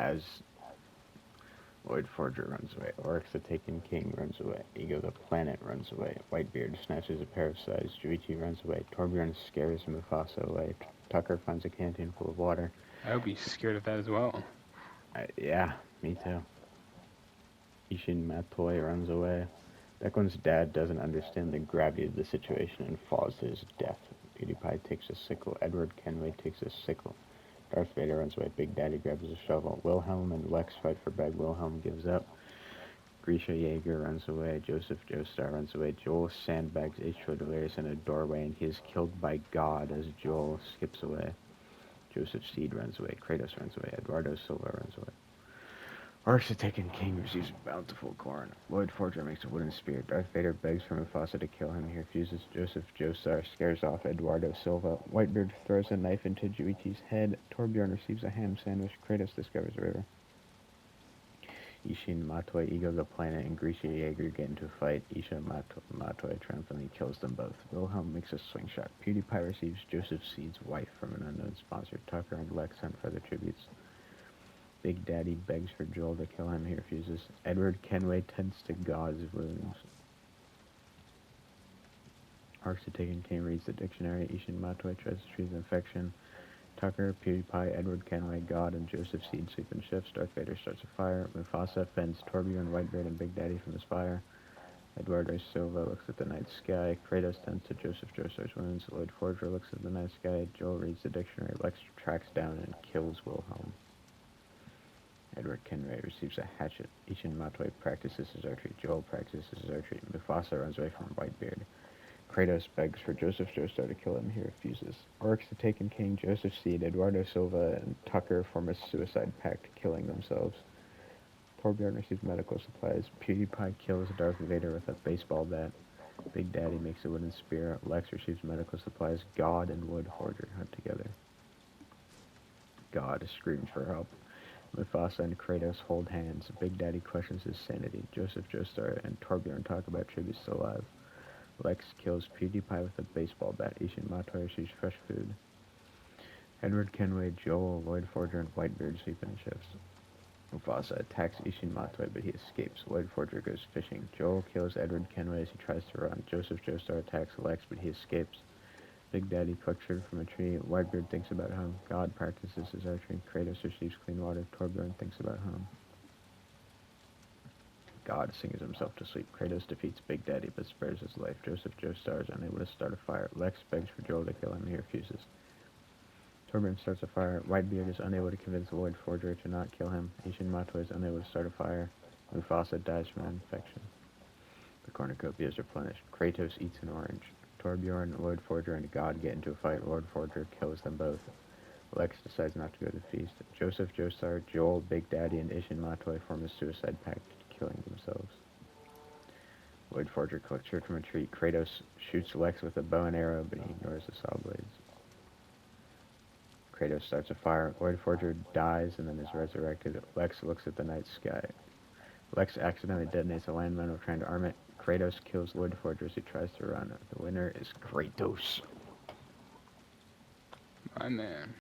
as Lloyd Forger runs away. Oryx the Taken King runs away. Ego the Planet runs away. Whitebeard snatches a pair of sides. Juichi runs away. Torbjorn scares Mufasa away. Tucker finds a canteen full of water. I would be scared of that as well. Yeah, me too. Ishin Matoy runs away. Declan's dad doesn't understand the gravity of the situation and falls to his death. PewDiePie takes a sickle. Edward Kenway takes a sickle. Darth Vader runs away. Big Daddy grabs a shovel. Wilhelm and Lex fight for Beg. Wilhelm gives up. Grisha Yeager runs away. Joseph Joestar runs away. Joel sandbags H.O. Delirious in a doorway, and he is killed by God as Joel skips away. Joseph Seed runs away. Kratos runs away. Eduardo Silva runs away. Oryx the Taken King receives bountiful corn. Lloyd Forger makes a wooden spear. Darth Vader begs for Mufasa to kill him. He refuses. Joseph Joestar scares off Eduardo Silva. Whitebeard throws a knife into Juichi's head. Torbjorn receives a ham sandwich. Kratos discovers a river. Ishin Matoy, Ego the Planet, and Grisha Yeager get into a fight. Isha Matoy triumphantly kills them both. Wilhelm makes a swing shot. PewDiePie receives Joseph Seed's wife from an unknown sponsor. Tucker and Lex hunt for the tributes. Big Daddy begs for Joel to kill him. He refuses. Edward Kenway tends to God's wounds. Oryx the Taken King reads the dictionary. Ishin Matoy tries to treat the infection. Tucker, PewDiePie, Edward Kenway, God, and Joseph Seed sleep in shifts. Darth Vader starts a fire. Mufasa fends Torbjorn, Whitebeard, and Big Daddy from his fire. Eduardo Silva looks at the night sky. Kratos tends to Joseph Joestar's wounds. Lloyd Forger looks at the night sky. Joel reads the dictionary. Lex tracks down and kills Wilhelm. Edward Kenway receives a hatchet. Ishin Matoy practices his archery. Joel practices his archery. Mufasa runs away from Whitebeard. Kratos begs for Joseph Joestar to kill him. He refuses. Oryx the Taken King, Joseph Seed, Eduardo Silva, and Tucker form a suicide pact, killing themselves. Torbjorn receives medical supplies. PewDiePie kills Darth Vader with a baseball bat. Big Daddy makes a wooden spear. Lex receives medical supplies. God and Wood Forger hunt together. God screams for help. Mufasa and Kratos hold hands. Big Daddy questions his sanity. Joseph Joestar and Torbjorn talk about tributes to alive. Lex kills PewDiePie with a baseball bat. Ishin Matoy receives fresh food. Edward Kenway, Joel, Lloyd Forger, and Whitebeard sleep in shifts. Mufasa attacks Ishin Matoy, but he escapes. Lloyd Forger goes fishing. Joel kills Edward Kenway as he tries to run. Joseph Joestar attacks Lex, but he escapes. Big Daddy plucks sugar from a tree. Whitebeard thinks about home. God practices his archery. Kratos receives clean water. Torbjorn thinks about home. God sings himself to sleep. Kratos defeats Big Daddy but spares his life. Joseph Joestar is unable to start a fire. Lex begs for Joel to kill him. He refuses. Torbjorn starts a fire. Whitebeard is unable to convince Lloyd Forger to not kill him. Ishin Matoy is unable to start a fire. Mufasa dies from an infection. The cornucopia is replenished. Kratos eats an orange. Torbjorn, Lloyd Forger, and God get into a fight. Lloyd Forger kills them both. Lex decides not to go to the feast. Joseph Joestar, Joel, Big Daddy, and Ishin Matoy form a suicide pact, killing themselves. Lloyd Forger collects sugar from a tree. Kratos shoots Lex with a bow and arrow, but he ignores the saw blades. Kratos starts a fire. Lloyd Forger dies and then is resurrected. Lex looks at the night sky. Lex accidentally detonates a landmine while trying to arm it. Kratos kills Lloyd Forger as he tries to run. The winner is Kratos. My man.